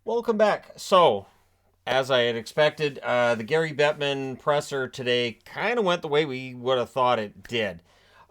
Welcome back. So, as I had expected, the Gary Bettman presser today kind of went the way we would have thought it did.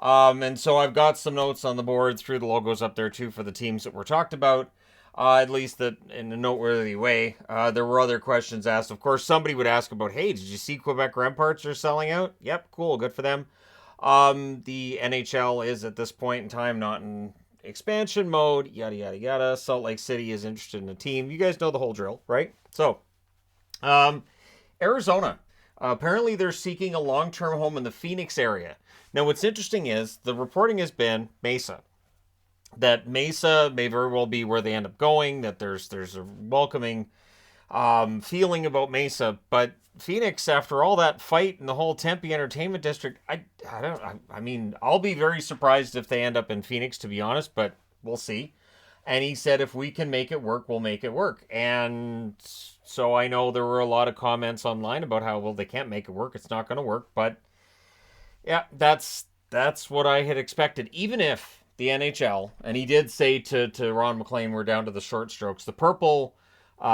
And so I've got some notes on the board, threw the logos up there too for the teams that were talked about, at least that in a noteworthy way. There were other questions asked. Of course, somebody would ask about, hey, did you see Quebec Remparts are selling out? Yep, cool, good for them. The NHL is at this point in time not in expansion mode, yada yada yada. Salt Lake City is interested in a team. You guys know the whole drill, right? So, um, Arizona. Apparently, they're seeking a long-term home in the Phoenix area. Now, what's interesting is the reporting has been Mesa. That Mesa may very well be where they end up going. That there's a welcoming feeling about Mesa, but Phoenix, after all that fight in the whole Tempe Entertainment District, I don't. I mean, I'll be very surprised if they end up in Phoenix, to be honest, but we'll see. And he said, if we can make it work, we'll make it work. And so I know there were a lot of comments online about how, well, they can't make it work. It's not going to work. But yeah, that's what I had expected. Even if the NHL, and he did say to Ron McLean, we're down to the short strokes. The purple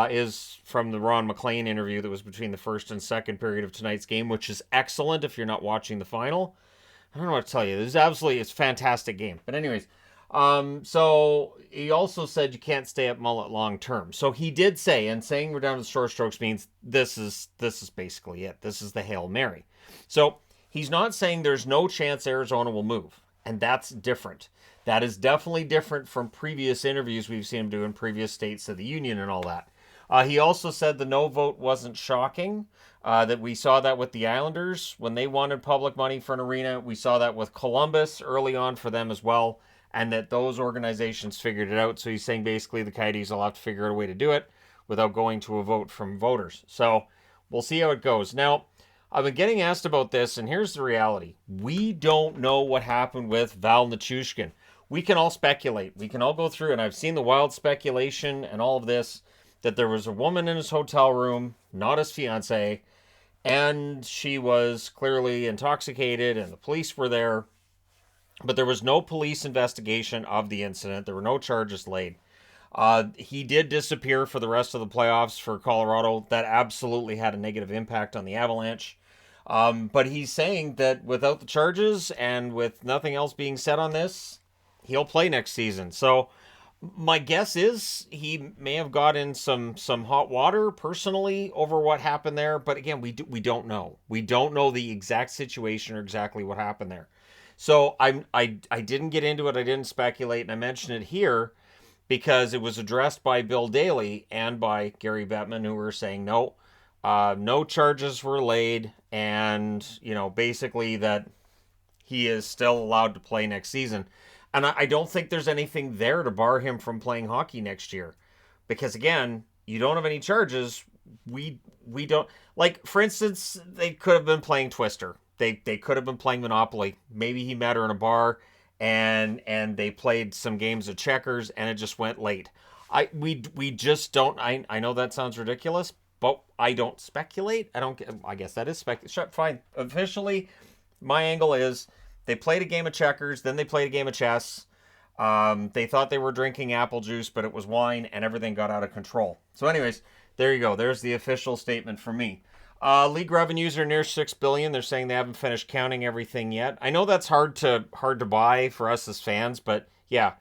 is from the Ron McLean interview that was between the first and second period of tonight's game, which is excellent if you're not watching the final. I don't know what to tell you. It's a fantastic game. But anyways, so he also said you can't stay at Mullet long term. So he did say, and saying we're down to the short strokes means this is basically it. This is the Hail Mary. So he's not saying there's no chance Arizona will move, and that's different. That is definitely different from previous interviews we've seen him do in previous states of the union and all that. He also said the no vote wasn't shocking, that we saw that with the Islanders when they wanted public money for an arena. We saw that with Columbus early on for them as well, and that those organizations figured it out. So he's saying basically the Coyotes will have to figure out a way to do it without going to a vote from voters. So we'll see how it goes. Now, I've been getting asked about this, and here's the reality. We don't know what happened with Val Nichushkin. We can all speculate. We can all go through, and I've seen the wild speculation and all of this, that there was a woman in his hotel room, not his fiance, and she was clearly intoxicated, and the police were there. But there was no police investigation of the incident. There were no charges laid. He did disappear for the rest of the playoffs for Colorado. That absolutely had a negative impact on the Avalanche. But he's saying that without the charges and with nothing else being said on this, he'll play next season. So my guess is he may have got in some hot water personally over what happened there. But again, we don't know. We don't know the exact situation or exactly what happened there. So I didn't get into it. I didn't speculate, and I mentioned it here because it was addressed by Bill Daly and by Gary Bettman, who were saying no, no charges were laid, and basically that he is still allowed to play next season. And I don't think there's anything there to bar him from playing hockey next year, because again, you don't have any charges. We don't, like, for instance, they could have been playing Twister. They could have been playing Monopoly. Maybe he met her in a bar, and they played some games of checkers, and it just went late. We just don't. I know that sounds ridiculous, but I don't speculate. I guess that is fine. Officially, my angle is they played a game of checkers, then they played a game of chess. They thought they were drinking apple juice, but it was wine, and everything got out of control. So, anyways, there you go. There's the official statement from me. League revenues are near $6 billion. They're saying they haven't finished counting everything yet. I know that's hard to buy for us as fans, but yeah.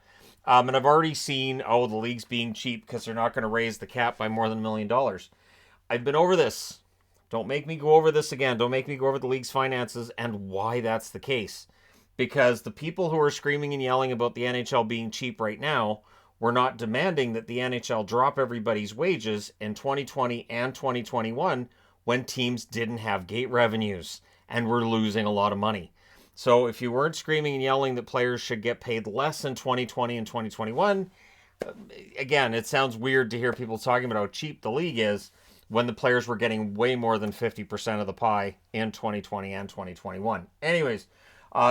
And I've already seen, the league's being cheap because they're not going to raise the cap by more than $1 million. I've been over this. Don't make me go over this again. Don't make me go over the league's finances and why that's the case. Because the people who are screaming and yelling about the NHL being cheap right now were not demanding that the NHL drop everybody's wages in 2020 and 2021 when teams didn't have gate revenues and were losing a lot of money. So if you weren't screaming and yelling that players should get paid less in 2020 and 2021, again, it sounds weird to hear people talking about how cheap the league is when the players were getting way more than 50% of the pie in 2020 and 2021. Anyways,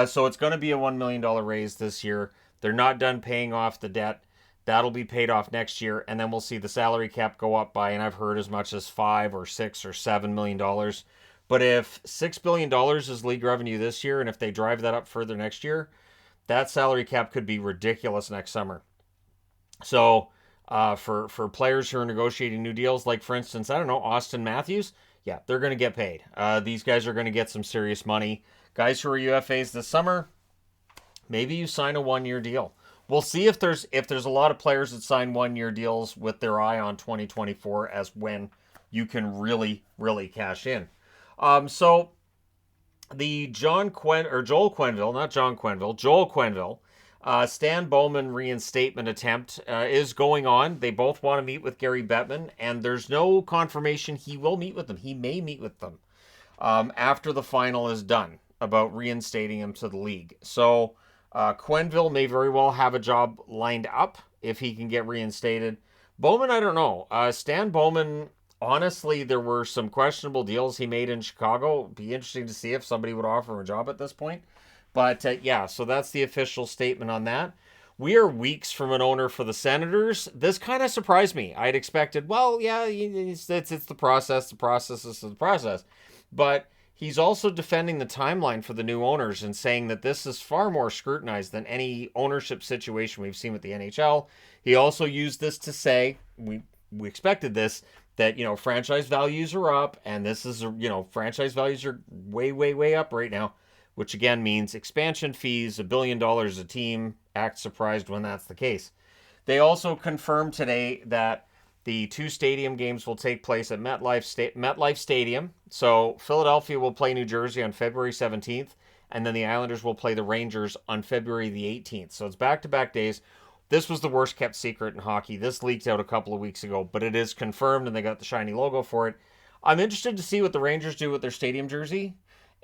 so it's going to be a $1 million raise this year. They're not done paying off the debt. That'll be paid off next year, and then we'll see the salary cap go up by, and I've heard as much as $5 or $6 or $7 million. But if $6 billion is league revenue this year, and if they drive that up further next year, that salary cap could be ridiculous next summer. So for players who are negotiating new deals. Like, for instance, I don't know, Austin Matthews. Yeah, they're going to get paid. These guys are going to get some serious money. Guys who are UFAs this summer, maybe you sign a 1-year deal. We'll see if there's a lot of players that sign 1-year deals with their eye on 2024 as when you can really cash in. So the Joel Quenneville, not John Quenneville, Joel Quenneville, Stan Bowman reinstatement attempt is going on. They both want to meet with Gary Bettman, and there's no confirmation he will meet with them. He may meet with them after the final is done about reinstating him to the league. So Quenneville may very well have a job lined up if he can get reinstated. Bowman, I don't know. Stan Bowman, honestly, there were some questionable deals he made in Chicago. It'd be interesting to see if somebody would offer him a job at this point. But yeah, so that's the official statement on that. We are weeks from an owner for the Senators. This kind of surprised me. I'd expected, well, yeah, it's the process. The process is the process. But he's also defending the timeline for the new owners and saying that this is far more scrutinized than any ownership situation we've seen with the NHL. He also used this to say, we expected this, that, franchise values are up, and this is, franchise values are way up right now, which again means expansion fees, $1 billion a team. Act surprised when that's the case. They also confirmed today that the 2 stadium games will take place at MetLife Stadium. So Philadelphia will play New Jersey on February 17th, and then the Islanders will play the Rangers on February the 18th. So it's back-to-back days. This was the worst kept secret in hockey. This leaked out a couple of weeks ago, but it is confirmed, and they got the shiny logo for it. I'm interested to see what the Rangers do with their stadium jersey.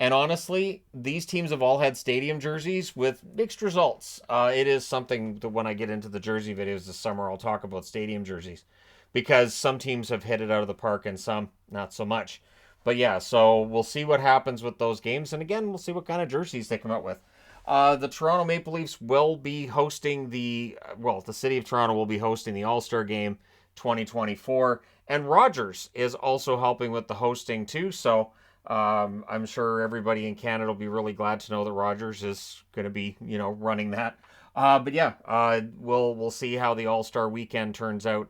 And honestly, these teams have all had stadium jerseys with mixed results. It is something that when I get into the jersey videos this summer, I'll talk about stadium jerseys, because some teams have hit it out of the park and some not so much. But yeah, so we'll see what happens with those games. And again, we'll see what kind of jerseys they come out with. The Toronto Maple Leafs will be hosting the city of Toronto will be hosting the All-Star Game 2024. And Rogers is also helping with the hosting too. So I'm sure everybody in Canada will be really glad to know that Rogers is going to be, running that. But yeah, we'll see how the All-Star weekend turns out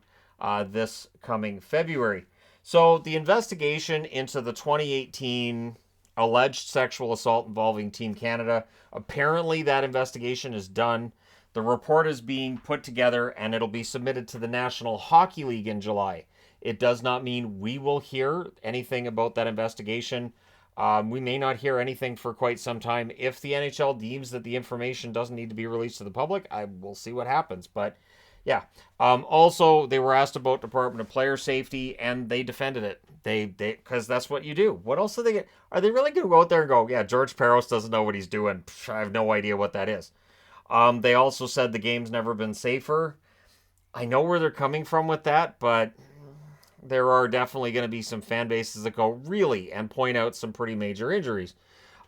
this coming February. So the investigation into the 2018 alleged sexual assault involving Team Canada, apparently that investigation is done. The report is being put together and it'll be submitted to the National Hockey League in July. It does not mean we will hear anything about that investigation. We may not hear anything for quite some time. If the NHL deems that the information doesn't need to be released to the public, I will see what happens. But yeah. Also, they were asked about Department of Player Safety, and they defended it. They because that's what you do. What else do they get? Are they really going to go out there and go, yeah, George Peros doesn't know what he's doing? Psh, I have no idea what that is. They also said the game's never been safer. I know where they're coming from with that, but there are definitely going to be some fan bases that go really and point out some pretty major injuries.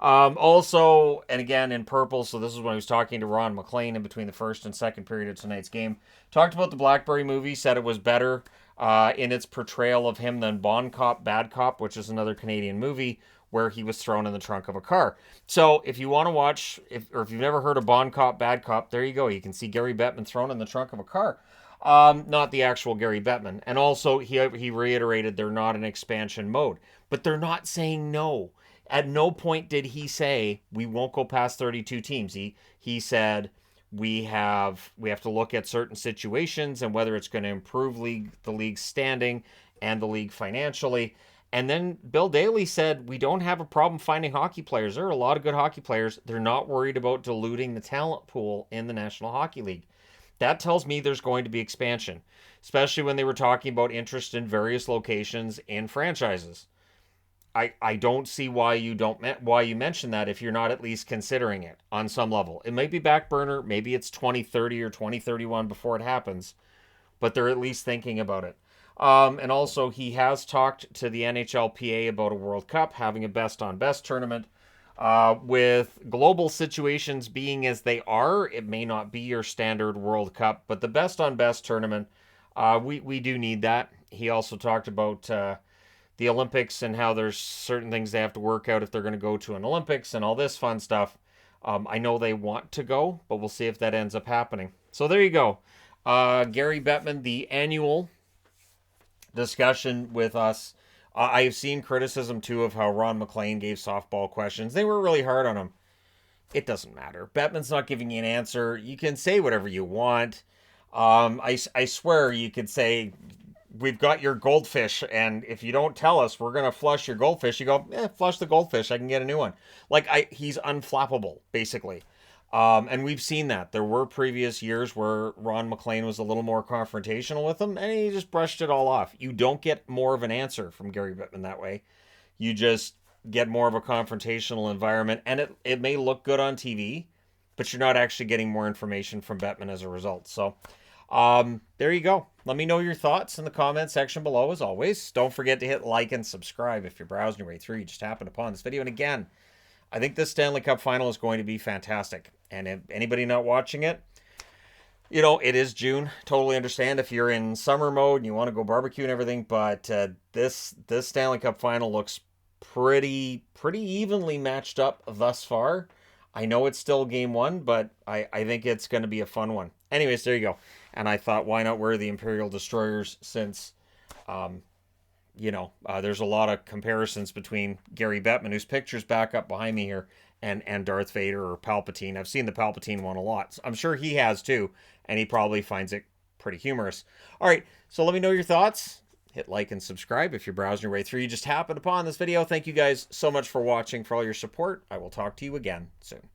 Also, and again in purple, so this is when I was talking to Ron McLean in between the first and second period of tonight's game. Talked about the Blackberry movie, said it was better in its portrayal of him than Bon Cop, Bad Cop, which is another Canadian movie where he was thrown in the trunk of a car. So if you want to watch, if you've never heard of Bon Cop, Bad Cop, there you go. You can see Gary Bettman thrown in the trunk of a car. Not the actual Gary Bettman. And also, he reiterated they're not in expansion mode. But they're not saying no. At no point did he say we won't go past 32 teams. He said we have to look at certain situations and whether it's going to improve the league's standing and the league financially. And then Bill Daly said we don't have a problem finding hockey players. There are a lot of good hockey players. They're not worried about diluting the talent pool in the National Hockey League. That tells me there's going to be expansion, especially when they were talking about interest in various locations in franchises. I don't see why you mention that if you're not at least considering it on some level. It might be back burner, maybe it's 2030 or 2031 before it happens, but they're at least thinking about it. And also, he has talked to the NHLPA about a World Cup, having a best-on-best tournament. With global situations being as they are, it may not be your standard World Cup, but the best-on-best tournament, we do need that. He also talked about the Olympics and how there's certain things they have to work out if they're going to go to an Olympics and all this fun stuff. I know they want to go, but we'll see if that ends up happening. So there you go. Gary Bettman, the annual discussion with us. I've seen criticism too of how Ron McLean gave softball questions. They were really hard on him. It doesn't matter. Bettman's not giving you an answer. You can say whatever you want. I swear you could say, we've got your goldfish, and if you don't tell us, we're going to flush your goldfish. You go, flush the goldfish. I can get a new one. He's unflappable, basically. And we've seen that. There were previous years where Ron McLean was a little more confrontational with him, and he just brushed it all off. You don't get more of an answer from Gary Bettman that way. You just get more of a confrontational environment, and it may look good on TV, but you're not actually getting more information from Bettman as a result. So there you go. Let me know your thoughts in the comment section below, as always. Don't forget to hit like and subscribe if you're browsing your way through. You just happened upon this video. And again, I think this Stanley Cup final is going to be fantastic. And if anybody not watching it, it is June. Totally understand if you're in summer mode and you want to go barbecue and everything. But this Stanley Cup final looks pretty evenly matched up thus far. I know it's still game one, but I think it's going to be a fun one. Anyways, there you go. And I thought, why not wear the Imperial Destroyers, since, there's a lot of comparisons between Gary Bettman, whose picture's back up behind me here, and Darth Vader or Palpatine. I've seen the Palpatine one a lot. I'm sure he has too, and he probably finds it pretty humorous. All right, so let me know your thoughts. Hit like and subscribe if you're browsing your way through. You just happened upon this video. Thank you guys so much for watching, for all your support. I will talk to you again soon.